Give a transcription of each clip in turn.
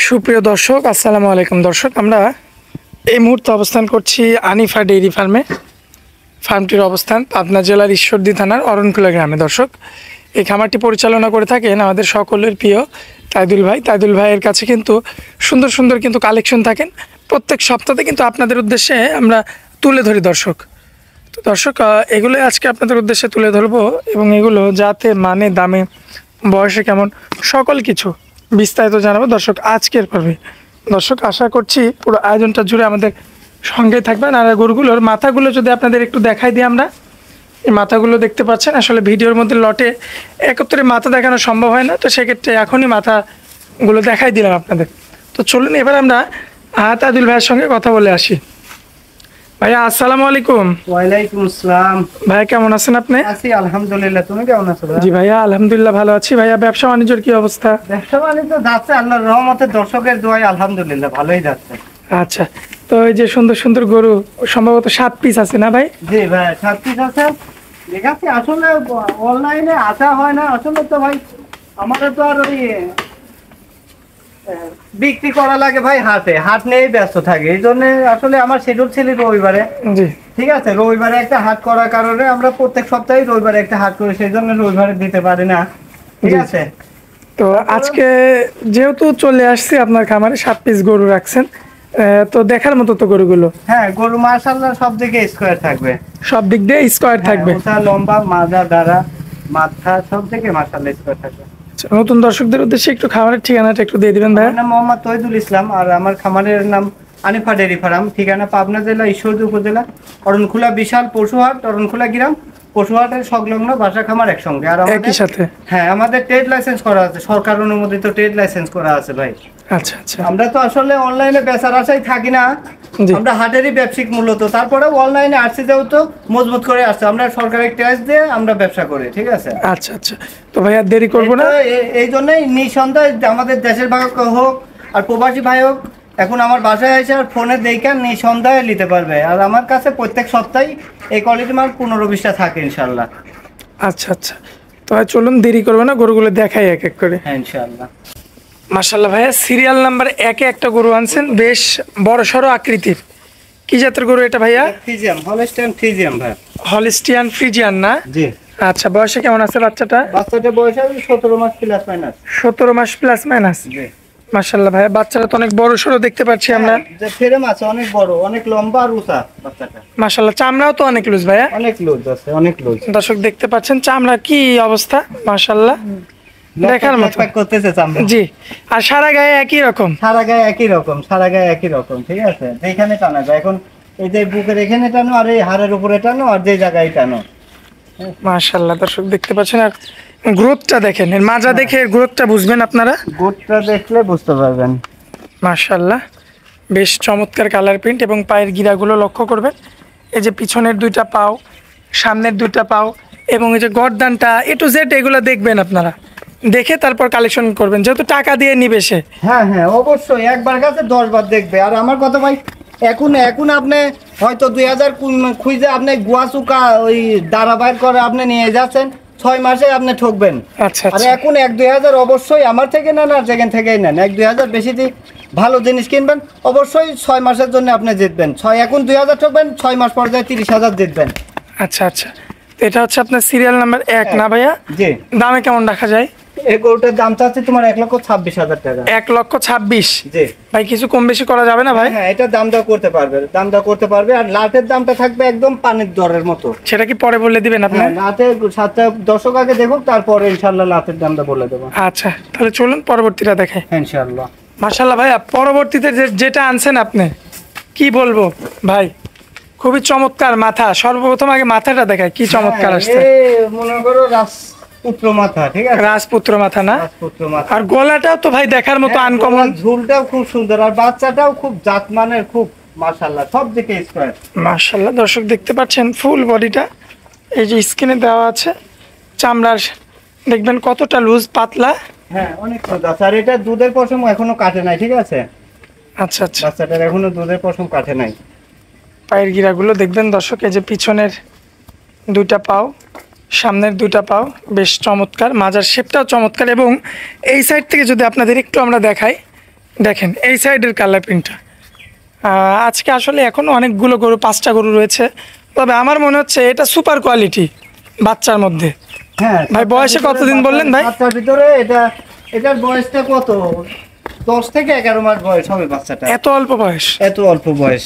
সুপ্রিয় দর্শক, আসসালামু আলাইকুম। দর্শক, আমরা এই মুহূর্তে অবস্থান করছি আনিফা ডেইরি ফার্মে। ফার্মটির অবস্থান পাবনা জেলার ঈশ্বরদী থানার অরণকুলা গ্রামে। দর্শক, এই খামারটি পরিচালনা করে থাকেন আমাদের সকলের প্রিয় তাইদুল ভাই। তাইদুল ভাইয়ের কাছে কিন্তু সুন্দর সুন্দর কিন্তু কালেকশন থাকেন। প্রত্যেক সপ্তাহে কিন্তু আপনাদের উদ্দেশ্যে আমরা তুলে ধরি দর্শক। তো দর্শক, এগুলো আজকে আপনাদের উদ্দেশ্যে তুলে ধরবো এবং এগুলো যাতে মানে দামে বয়সে কেমন সকল কিছু বিস্তারিত জানাবো দর্শক আজকের পর্বে। দর্শক, আশা করছি পুরো আয়োজনটা জুড়ে আমাদের সঙ্গে থাকবেন। আর গরুগুলোর মাথাগুলো যদি আপনাদের একটু দেখাই দিই, আমরা এই মাথাগুলো দেখতে পাচ্ছেন। আসলে ভিডিওর মধ্যে লটে একত্রে মাথা দেখানো সম্ভব হয় না, তো সেক্ষেত্রে এখনই মাথাগুলো দেখাই দিলাম আপনাদের। তো চলুন এবার আমরা তাইদুল ভাইয়ের সঙ্গে কথা বলে আসি। ভাইয়া, আসসালামু আলাইকুম। ওয়ালাইকুম আসসালাম। ভাইয়া, কেমন আছেন আপনি? আছি আলহামদুলিল্লাহ, তুমি কেমন আছো? জি ভাইয়া, আলহামদুলিল্লাহ ভালো আছি। ভাইয়া, ব্যবসা বাণিজ্যের কি অবস্থা? ব্যবসা বাণিজ্য যাচ্ছে আল্লাহর রহমতে, দর্শকের দোয়ায় আলহামদুলিল্লাহ ভালোই যাচ্ছে। আচ্ছা, তো এই যে সুন্দর সুন্দর গরু সম্ভবত 7 পিস আছে না ভাই? জি ভাই, 7 পিস আছে। দেখাচ্ছি, আসলে অনলাইনে আসা হয় না আসলে। তো ভাই আমাদের তো আর ওই বিক্রি করা লাগে ভাই, হাট নিয়েই ব্যস্ত থাকে। এই জন্য আসলে আমার শিডিউল ছিল রবিবারে। জি, ঠিক আছে, রবিবারে একটা হাট করার কারণে আমরা প্রত্যেক সপ্তাহে রবিবারে একটা হাট করি, সেই জন্য রবিবারে দিতে পারি না। ঠিক আছে, তো আজকে যেহেতু চলে আসছি আপনার খামারে, 7 পিস গরু রাখছেন, তো দেখার মতো তো গরুগুলো। হ্যাঁ, গরু মাশাআল্লাহ সব দিকে স্কয়ার থাকবে, সব দিক দিয়ে স্কোয়ার থাকবে। ওটা লম্বা, মাজা, দাঁড়া, মাথা সব দিকে মাশাআল্লাহ স্কয়ার থাকবে। আচ্ছা, নতুন দর্শকদের উদ্দেশ্যে একটু খামারের ঠিকানাটা একটু দিয়ে দিবেন ভাই। আমার নাম মোহাম্মদ তহিদুল ইসলাম, আর আমার খামারের নাম আনিফা ডেইরি ফার্ম। ঠিকানা পাবনা জেলা ঈশ্বরদী উপজেলা অরণখোলা বিশাল পশুহাট, অরণখোলা গ্রাম। পশুহাটের সংলগ্ন বাসা খামার একসঙ্গে। আর একই সাথে? হ্যাঁ, আমাদের ট্রেড লাইসেন্স করা আছে, সরকার অনুমোদিত ট্রেড লাইসেন্স করা আছে ভাই। আচ্ছা আচ্ছা। আমরা তো আসলে অনলাইনে বেচার আশায় থাকি না, জি। আমরা হাটেরই ব্যবসায়িক মূলত। তারপরে অনলাইনে আসছে যেহেতু মজবুত করে আসছে, আমরা সরকারের ট্যাক্স দিয়ে আমরা ব্যবসা করি। ঠিক আছে। আচ্ছা আচ্ছা, তো ভাই আর দেরি করবো না। এই জন্যই নিঃসন্দেহে আমাদের দেশের ভাই হোক আর প্রবাসী ভাই হোক, এখন আমার বাসায় এসে আর ফোনে দেখে নিঃসন্দেহে নিতে পারবে। আর আমার কাছে প্রত্যেক সপ্তাহে এই কোয়ালিটি মাল 15-20টা থাকে ইনশাল্লাহ। আচ্ছা আচ্ছা, তো ভাই চলুন দেরি করবো না, গরুগুলো দেখাই এক এক করে। হ্যাঁ ইনশাল্লাহ। মাশাআল্লাহ ভাইয়া, সিরিয়াল নাম্বার 1-এ একটা গরু আনছেন, বেশ বড় সড়ো আকৃতির। কি জাতের গরু এটা ভাইয়া? ফ্রিজিয়াম, হলস্টাইন ফ্রিজিয়াম ভাই। হলিস্টিয়ান ফ্রিজিয়ান না? জি। আচ্ছা, বয়সে কেমন আছে বাচ্চাটা? বাচ্চাটা বয়স আছে 17 মাস প্লাস মাইনাস। 17 মাস প্লাস মাইনাস। জি। মাশাআল্লাহ ভাইয়া, বাচ্চাটা তো অনেক বড় সড়ো দেখতে পাচ্ছি আমরা। যে ফ্রেম আছে অনেক বড়, অনেক লম্বা আর উঁচা বাচ্চাটা। মাশাআল্লাহ, চামড়াও তো অনেক লুজ ভাইয়া। অনেক লুজ আছে, অনেক লুজ। দর্শক দেখতে পাচ্ছেন চামড়া কি অবস্থা, মাশাআল্লাহ দেখার মতো করতেছে চামড়া। জি। আর সারা গায়ে একই রকম? সারা গায়ে একই রকম, সারা গায়ে একই রকম। ঠিক আছে, যেখানে টানা যায়, এখন এই যে বুকের এখানে টানো, আর এই হাড়ের উপরে টানো, আর যে জায়গায় টানো। মাশাআল্লাহ, দর্শক দেখতে পাচ্ছেন। আর গ্রোথটা দেখেন, এর মাজা দেখে গ্রোথটা বুঝবেন আপনারা। গোটটা দেখলে বুঝতে পারবেন। মাশাআল্লাহ, বেশ চমৎকার কালার প্রিন্ট। এবং পায়ের গিরাগুলো লক্ষ্য করবেন, এই যে পিছনের 2টা পাও, সামনের 2টা পাও, এবং এই যে গর্দানটা A to Z, এগুলো দেখবেন আপনারা, দেখে তারপর কালেকশন করবেন, যেহেতু টাকা দিয়ে নিবে সে। হ্যাঁ হ্যাঁ, অবশ্যই একবার কাছে 10 বার দেখবে। আর আমার কথা ভাই, এখন আপনি হয়তো 2000 খুঁজে আপনি গুয়াচুকা ওই দাঁড়া বাইর করে আপনি নিয়ে যাচ্ছেন, 6 মাসে আপনি ঠকবেন। আচ্ছা আর আচ্ছা। এখন 1-2000 অবশ্যই আমার থেকে নেন, আর যেখান থেকেই নেন 1-2000 বেশি দিয়ে ভালো জিনিস কিনবেন, অবশ্যই 6 মাসের জন্য আপনি জিতবেন। এখন 2000 ঠকবেন, 6 মাস পর যায় 30,000 জিতবেন। আচ্ছা আচ্ছা, তো এটা হচ্ছে আপনার সিরিয়াল নাম্বার 1 না ভাইয়া? জি। দামে কেমন রাখা যায়? এই গরুটার দাম চাচ্ছে তোমার 1,26,000 টাকা। 1,26,000? জি ভাই কিছু কম বেশি করা যাবে না ভাই? হ্যাঁ, এটা দাম দর করতে পারবে, দাম দর করতে পারবে। আর লাটের দামটা থাকবে একদম পানির দরের মতো। সেটা কি পরে বলে দিবেন আপনি? হ্যাঁ, লাটে 7টা দর্শক আগে দেখুক, তারপরে ইনশাল্লাহ লাটের দামটা বলে দেবো। আচ্ছা, তাহলে চলুন পরবর্তীটা দেখাই। হ্যাঁ ইনশাল্লাহ। মাশাআল্লাহ ভাইয়া, পরবর্তীতে যেটা আনছেন আপনি, কি বলবো ভাই, খুবই চমৎকার মাথা। সর্বপ্রথম আগে মাথাটা দেখায়, কি চমৎকার আসছে। মনে করো রাজপুত্র মাথা। ঠিক আছে, রাজপুত্র মাথা না? রাজপুত্র মাথা। আর গলাটাও তো ভাই দেখার মতো আনকমন। ঝুলটাও খুব সুন্দর, আর বাচ্চাটাও খুব জাতমানের, খুব মাশাআল্লাহ সব দিকে স্কয়ার। মাশাআল্লাহ, দর্শক দেখতে পাচ্ছেন ফুল বডিটা, এই যে স্কিনে দেওয়া আছে। চামড়ার দেখবেন কতটা লুজ, পাতলা। হ্যাঁ, অনেক সুন্দর। আর এটা দুধের পশম এখনো কাটে নাই। ঠিক আছে, আচ্ছা আচ্ছা। বাচ্চাটার এখনো দুধের পশম কাটে নাই। পায়ের গিরাগুলো দেখবেন দর্শক, এই যে পিছনের 2টা পাও, সামনের 2টা পাও বেশ চমৎকার, মাজার শেপটাও চমৎকার। এবং এই সাইড থেকে যদি আপনাদের একটু আমরা দেখাই, দেখেন এই সাইডের কালার প্রিন্টটা। আজকে আসলে এখন অনেকগুলো গরু, 5টা গরু রয়েছে, তবে আমার মনে হচ্ছে এটা সুপার কোয়ালিটি বাচ্চার মধ্যে। হ্যাঁ ভাই, বয়সে কতদিন বললেন ভাই? বাচ্চার ভিতরে এটার বয়সটা কত, 10 থেকে 11 মাস বয়স হবে বাচ্চাটা। এত অল্প বয়স? এত অল্প বয়স।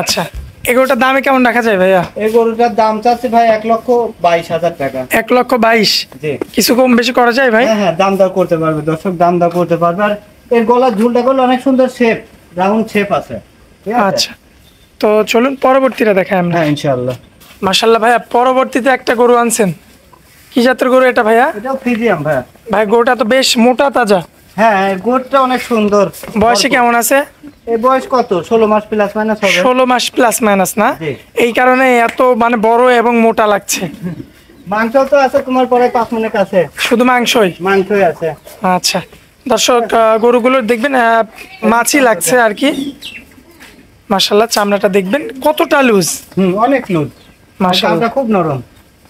আচ্ছা, এগুলোটার দামে কেমন রাখা যায় ভাইয়া? এই গরুটার দাম চাচ্ছে ভাই 1,22,000 টাকা। 1,22,000? জি। কিছু কম বেশি করা যায় ভাই? হ্যাঁ হ্যাঁ, দাম দর করতে পারবে দর্শক, দাম দর করতে পারবে। আর এর গলার ঝুলটা করলে অনেক সুন্দর শেপ, রাউন্ড শেপ আছে। ঠিক আছে? আচ্ছা, তো চলুন পরবর্তীটা দেখাই আমরা। হ্যাঁ ইনশাআল্লাহ। মাশাআল্লাহ ভাইয়া, পরবর্তীতে একটা গরু আনছেন, কি জাতের গরু এটা ভাইয়া? এটাও ফ্রিজিয়াম ভাই। ভাই, গরুটা তো বেশ মোটা তাজা। হ্যাঁ, এর গোটটা অনেক সুন্দর। বয়সে কেমন আছে? এই বয়স কত, 16 মাস প্লাস মাইনাস হবে। 16 মাস প্লাস মাইনাস না? জি। এই কারণে এত মানে বড় এবং মোটা লাগছে। মাংস তো আছে তোমার পরে 5 মিনিট আছে, শুধু মাংসই? মাংসই আছে। আচ্ছা দর্শক, গরুগুলো দেখবেন মাছি লাগছে আর কি। মাশাআল্লাহ, চামড়াটা দেখবেন কতটা লুজ। অনেক লুজ, মাশাআল্লাহ, খুব নরম।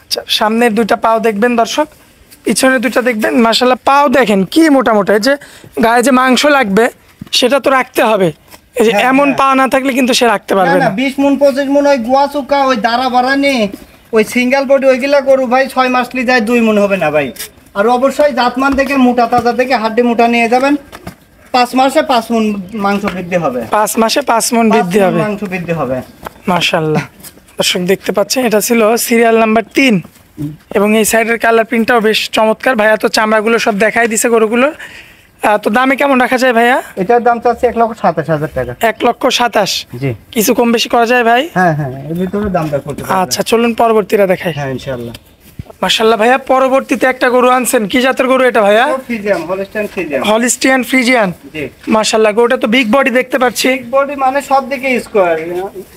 আচ্ছা, সামনের দুইটা পাও দেখবেন দর্শক, পিছনের দুইটা দেখবেন। মাশাআল্লাহ, পাও দেখেন কি মোটা মোটা। এই যে গায়ে যে মাংস লাগবে সেটা তো রাখতে হবে, এই যে হ্যাঁ, এমন হ্যাঁ। পা না থাকলে কিন্তু সে রাখতে পারবে না। 20 মন 25 মন ওই গোয়া চুকা, ওই দাঁড়া বাড়ানি, ওই সিঙ্গেল বডি ওইগুলা গরু ভাই 6 মাস লি যায় 2 মন হবে না ভাই। আর অবশ্যই জাতমান থেকে, মোটা তাজা থেকে, হাড্ডি মোটা নিয়ে যাবেন। 5 মাসে 5 মন মাংস বৃদ্ধি হবে। 5 মাসে 5 মণ বৃদ্ধি 5 মণ হবে। মাংস বৃদ্ধি হবে। মাশাআল্লাহ, দর্শক দেখতে পাচ্ছেন এটা ছিল সিরিয়াল নাম্বার 3, এবং এই সাইডের কালার প্রিন্টটাও বেশ চমৎকার। ভাইয়া তো চামড়াগুলো সব দেখাই দিছে গরুগুলো। তো দামে কেমন রাখা যায় ভাইয়া? এটার দাম চাচ্ছে 1,27,000 টাকা। 1,27,000? জি। কিছু কম বেশি করা যায় ভাই? হ্যাঁ হ্যাঁ, এর ভিতরে দামটা করতে পারবেন। আচ্ছা, চলুন পরবর্তীটা দেখাই। হ্যাঁ ইনশাআল্লাহ। মাশাআল্লাহ ভাইয়া, পরবর্তীতে একটা গরু আনছেন, কি জাতের গরু এটা ভাইয়া? Friesian, Holstein Friesian. Holstein Friesian? জি। মাশাআল্লাহ, গরুটা তো বিগ বডি দেখতে পাচ্ছি। বডি মানে সব দিকে স্কয়ার,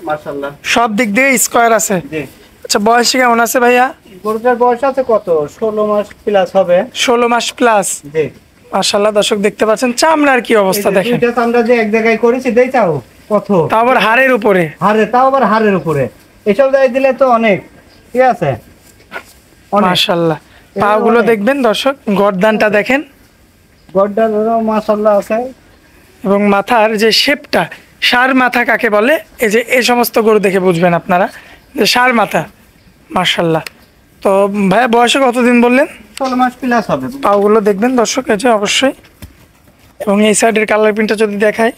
মাশাআল্লাহ। সব দিক দিয়ে স্কয়ার আছে। জি। আচ্ছা, বয়সে কেমন আছে ভাইয়া? গরুটার বয়স আছে কত, 16 মাস প্লাস হবে। 16 মাস প্লাস? জি। মাশাআল্লাহ, দর্শক দেখতে পাচ্ছেন চামড়ার কি অবস্থা দেখেন। দুইটা চামড়া যে এক জায়গায় করেছি দেই চাও কত, তাও আবার হাড়ের উপরে। তাও আবার হাড়ের উপরে। এসব জায়গায় দিলে তো অনেক। ঠিক আছে, অনেক। মাশাআল্লাহ, পাগুলো দেখবেন দর্শক, গর্দানটা দেখেন, গড্ডারও মাশাআল্লাহ আছে। এবং মাথার যে শেপটা, ষাঁড় মাথা কাকে বলে, এই যে এই সমস্ত গরু দেখে বুঝবেন আপনারা যে ষাঁড় মাথা। মাশাআল্লাহ, তো ভাইয়া বয়সে কতদিন বললেন? 16 মাস প্লাস হবে। পাগুলো দেখবেন দর্শক, এই যে অবশ্যই। এবং এই সাইডের কালার প্রিন্টটা যদি দেখাই,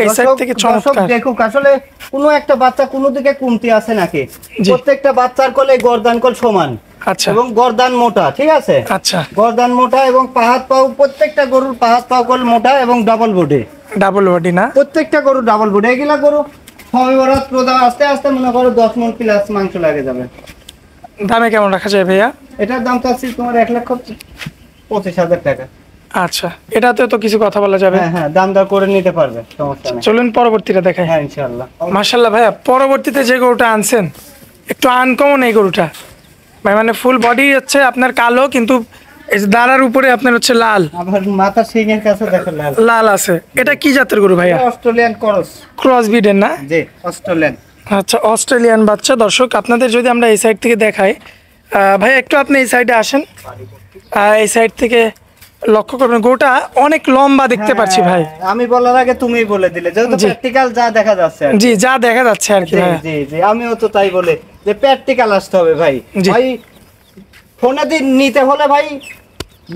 এই সাইড থেকে চমৎকার। দেখুক আসলে কোনো একটা বাচ্চা কোনো দিকে কমতি আছে নাকি। জি। প্রত্যেকটা বাচ্চার কোলে গর্দান কোল সমান, আচ্ছা এবং গর্দান মোটা। ঠিক আছে, আচ্ছা, গর্দান মোটা এবং পাহাত পাও, প্রত্যেকটা গরুর পাহাত পাও কোল মোটা এবং ডাবল বডি। ডাবল বডি না? প্রত্যেকটা গরু ডাবল বডি। এগুলা গরু সময় বরাত প্রদান আস্তে আস্তে মনে করো 10 মণ প্লাস মাংস লাগে যাবে। দামে কেমন রাখা যায় ভাইয়া? এটার দাম চাচ্ছি তোমার 1,25,000 টাকা। আচ্ছা, এটাতে তো কিছু কথা বলা যাবে। হ্যাঁ হ্যাঁ, দাম দর করে নিতে পারবে, সমস্যা নেই। চলুন পরবর্তীটা দেখাই। হ্যাঁ ইনশাআল্লাহ। মাশাআল্লাহ ভাইয়া, পরবর্তীতে যে গরুটা আনছেন একটু আনকমন এই গরুটা ভাই, মানে ফুল বডি হচ্ছে আপনার কালো, কিন্তু এই যে দাঁড়ার উপরে আপনার হচ্ছে লাল আবার মাথা সিংহের কাছে দেখো লাল। লাল আছে। এটা কি জাতের গরু ভাইয়া? Australian cross. ক্রস ব্রিডের না? জি, অস্ট্রেলিয়ান। আচ্ছা, অস্ট্রেলিয়ান বাচ্চা। দর্শক আপনাদের যদি আমরা এই সাইড থেকে দেখাই, ভাই একটু আপনি এই সাইডে আসেন, এই সাইড থেকে লক্ষ্য করবেন গরুটা অনেক লম্বা দেখতে পাচ্ছি ভাই। হ্যাঁ, আমি বলার আগে তুমিই বলে দিলে, যেহেতু জি। প্র্যাকটিক্যাল যা দেখা যাচ্ছে আর কি। জি, যা দেখা যাচ্ছে আর কি জি ভাইয়া। জি জি, আমিও তো তাই বলে যে প্র্যাকটিক্যাল আসতে হবে ভাই। জি। ভাই ফোনে দিন নিতে হলে ভাই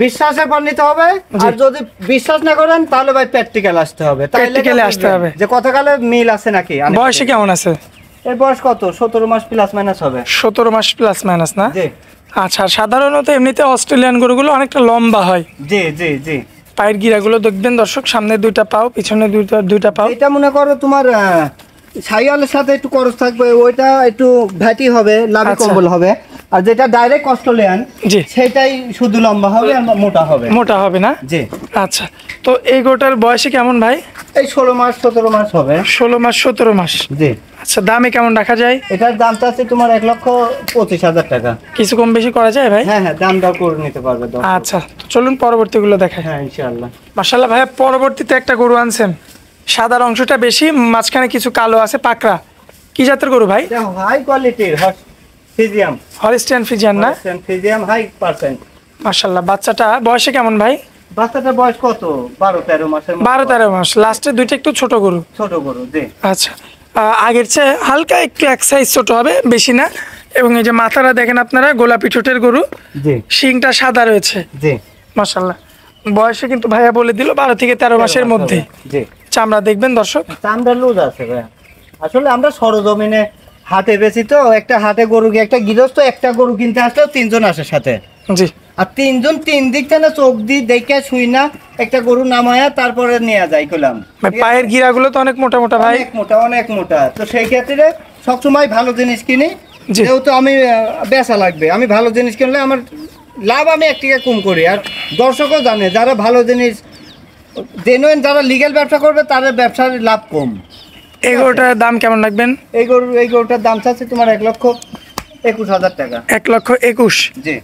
বিশ্বাসের পর নিতে হবে, জি। আর যদি বিশ্বাস না করেন তাহলে ভাই প্র্যাকটিক্যাল আসতে হবে। Practical এ আসতে হবে। যে কথাকালে মিল আছে নাকি। বয়সে কেমন আছে? এর বয়স কত, 17 মাস প্লাস মাইনাস হবে। 17 মাস প্লাস মাইনাস না? জি আচ্ছা, সাধারণত এমনিতে অস্ট্রেলিয়ান গরুগুলো অনেকটা লম্বা হয়। জি জি জি। পায়ের গিরাগুলো দেখবেন দর্শক, সামনে দুইটা পাও, পিছনে দুইটা পাও। এটা মনে করো তোমার সাইওয়ালের সাথে একটু খরচ থাকবে, ওইটা একটু ভ্যাটি হবে, লাভি আচ্ছা। কম্বল হবে। আর যেটা ডাইরেক্ট অস্ট্রেলিয়ান, জি। সেটাই শুধু লম্বা হবে আর মোটা হবে। মোটা হবে না? জি। আচ্ছা, তো এই গরুটার বয়সে কেমন ভাই? এই 16 মাস 17 মাস হবে। 16 মাস 17 মাস? জি। আচ্ছা, দামে কেমন রাখা যায়? এটার দামটা আছে তোমার 1,25,000 টাকা। কিছু কম বেশি করা যায় ভাই? হ্যাঁ হ্যাঁ, দাম দর করে নিতে পারবে। আচ্ছা, তো চলুন পরবর্তীগুলো দেখাই। হ্যাঁ ইনশাআল্লাহ। মাশাআল্লাহ ভাইয়া, পরবর্তীতে একটা গরু আনছেন, সাদার অংশটা বেশি, মাঝখানে কিছু কালো আছে পাকড়া। কি জাতের গরু ভাই? এটা হাই কোয়ালিটির ফিজিয়াম। হলিস্টিয়ান ফ্রিজিয়ান না? ফিজিয়াম হাই পার্সেন্ট। মাশাআল্লাহ, বাচ্চাটা বয়সে কেমন ভাই? বাচ্চাটার বয়স কত? 12-13 মাসের মতো। 12-13 মাস। লাস্টে দুইটা একটু ছোট গরু। ছোট গরু, জি। আচ্ছা, আগের চেয়ে হালকা একটু এক সাইজ ছোট হবে, বেশি না। এবং এই যে মাথাটা দেখেন আপনারা, গোলাপি ঠোঁটের গরু, জি শিংটা সাদা রয়েছে। জি। মাশাআল্লাহ। বয়সে কিন্তু ভাইয়া বলে দিল 12-13 মাসের মধ্যে। জি। চামড়া দেখবেন দর্শক, চামড়া লুজ আছে ভাই। আসলে আমরা সরজমিনে হাটে বেশি তো, একটা হাটে গরু একটা গৃহস্থ একটা গরু কিনতে আসলেও 3 জন আসে সাথে। জি। আর 3 জন 3 দিক থেকে চোখ দিয়ে দেখে শুই না একটা গরু নামায়া তারপরে নিয়ে যায় কইলাম। ভাই পায়ের গিরাগুলো তো অনেক মোটা মোটা ভাই। অনেক মোটা, অনেক মোটা। তো সেই ক্ষেত্রে সবসময় ভালো জিনিস কিনি, জি। যেহেতু আমি বেচা লাগবে, আমি ভালো জিনিস কিনলে আমার লাভ আমি 1 টাকা কম করি। আর দর্শকও জানে যারা ভালো জিনিস জেনুইন, যারা লিগ্যাল ব্যবসা করবে তাদের ব্যবসার লাভ কম। এই গরুটার দাম কেমন রাখবেন? এই গরুটার দাম চাচ্ছে তোমার 1,21,000 টাকা। 1,21,000। জি।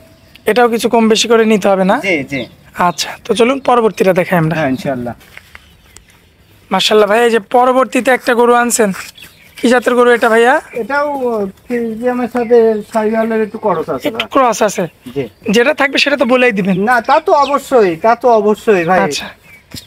এটাও কিছু কম বেশি করে নিতে হবে না? জি জি। আচ্ছা, তো চলুন পরবর্তীটা দেখাই আমরা। হ্যাঁ ইনশাআল্লাহ। মাশাআল্লাহ ভাই, এই যে পরবর্তীতে একটা গরু আনছেন, কি জাতের গরু এটা ভাইয়া? এটাও ফ্রিজিয়ামের সাথে শাহিওয়ালের একটু খরচ আছে একটু ভাই। ক্রস আছে। জি। যেটা থাকবে সেটা তো বলেই দিবেন। না তা তো অবশ্যই, তা তো অবশ্যই ভাই। আচ্ছা,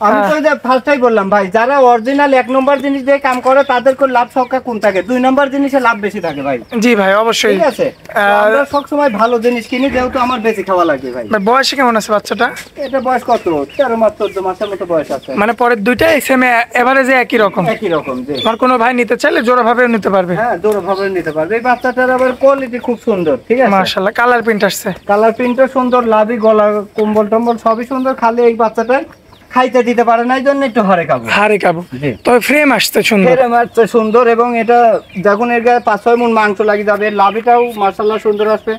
আমি তো যে ফার্স্টটাই বললাম ভাই, যারা অরিজিনাল 1 নম্বর জিনিস দিয়ে কাম করে তাদের কোন লাভ সংখ্যা কম থাকে, 2 নম্বর জিনিসে লাভ বেশি থাকে ভাই। জি ভাই অবশ্যই। ঠিক আছে, তো আমরা সবসময় ভালো জিনিস কিনি, যেহেতু আমার বেশি খাওয়া লাগে ভাই। ভাই বয়সে কেমন আছে বাচ্চাটা? এটা বয়স কত? 13 মাস 14 মাসের মতো বয়স আছে। মানে পরের দুইটাই সেম এভারেজে একই রকম। একই রকম, জি। আর কোনো ভাই নিতে চাইলে জোড়া ভাবেও নিতে পারবে। হ্যাঁ জোড়া ভাবে নিতে পারবে। এই বাচ্চাটার আবার কোয়ালিটি খুব সুন্দর, ঠিক আছে। মাশাআল্লাহ, কালার প্রিন্ট আসছে। কালার প্রিন্টও সুন্দর, লাভি গলা কম্বল টম্বল সবই সুন্দর, খালি এই বাচ্চাটা খাইতে দিতে পারে না, এই জন্য একটু হরে খাবো। হারে কাবু। জি। তবে ফ্রেম আসছে সুন্দর। এর মাত্র সুন্দর, এবং এটা যখন এর গায়ে 5-6 মণ মাংস লাগি যাবে, লাভিটাও মাশাআল্লাহ সুন্দর আসবে,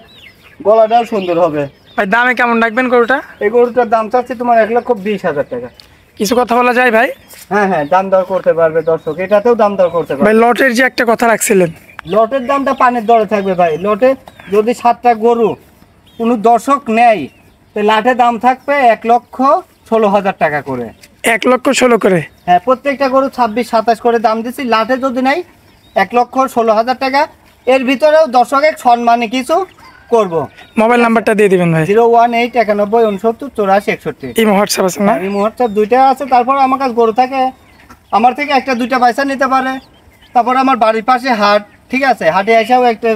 গলাটাও সুন্দর হবে। ভাই দামে কেমন রাখবেন গরুটা? এই গরুটার দাম চাচ্ছি তোমার 1,20,000 টাকা। কিছু কথা বলা যায় ভাই? হ্যাঁ হ্যাঁ, দাম দর করতে পারবে দর্শক, এটাতেও দাম দর করতে পারবে। ভাই লটের যে একটা কথা রাখছিলেন, লটের দামটা পানের দরে থাকবে ভাই। লটে যদি 7টা গরু কোনো দর্শক নেয়, তো লাটে দাম থাকবে 1,16,000 টাকা করে। 1,16,000 করে? হ্যাঁ, প্রত্যেকটা গরু 26-27 করে দাম দিচ্ছি। লাটে যদি নেই 1,16,000 টাকা। এর ভিতরেও দর্শকের সম্মানে কিছু করব। মোবাইল নাম্বারটা দিয়ে দিবেন ভাই। 01891698461। এই হোয়াটসঅ্যাপ আছে না? এই মুহূর্তে দুইটা আছে। তারপর আমার কাছে গরু থাকে, আমার থেকে একটা দুইটা পয়সা নিতে পারে। তারপর আমার বাড়ির পাশে হাট, ঠিক আছে, হাটে এসেও একটা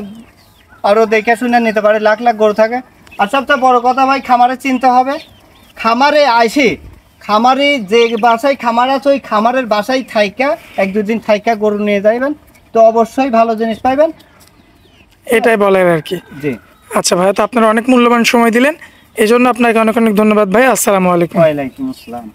আরও দেখে শুনে নিতে পারে। লাখ লাখ গরু থাকে। আর সবচেয়ে বড় কথা ভাই, খামারে চিনতে হবে। খামারে আইসি, খামারে যে বাসায় খামার আছে ওই খামারের বাসায় থাইকা 1-2 দিন থাইকা গরু নিয়ে যাইবেন, তো অবশ্যই ভালো জিনিস পাইবেন। এটাই বলার আর কি। জি। আচ্ছা ভাই, তো আপনারা অনেক মূল্যবান সময় দিলেন, এই জন্য আপনাকে অনেক অনেক ধন্যবাদ ভাই। আসসালামু আলাইকুম। ওয়ালাইকুম আসসালাম।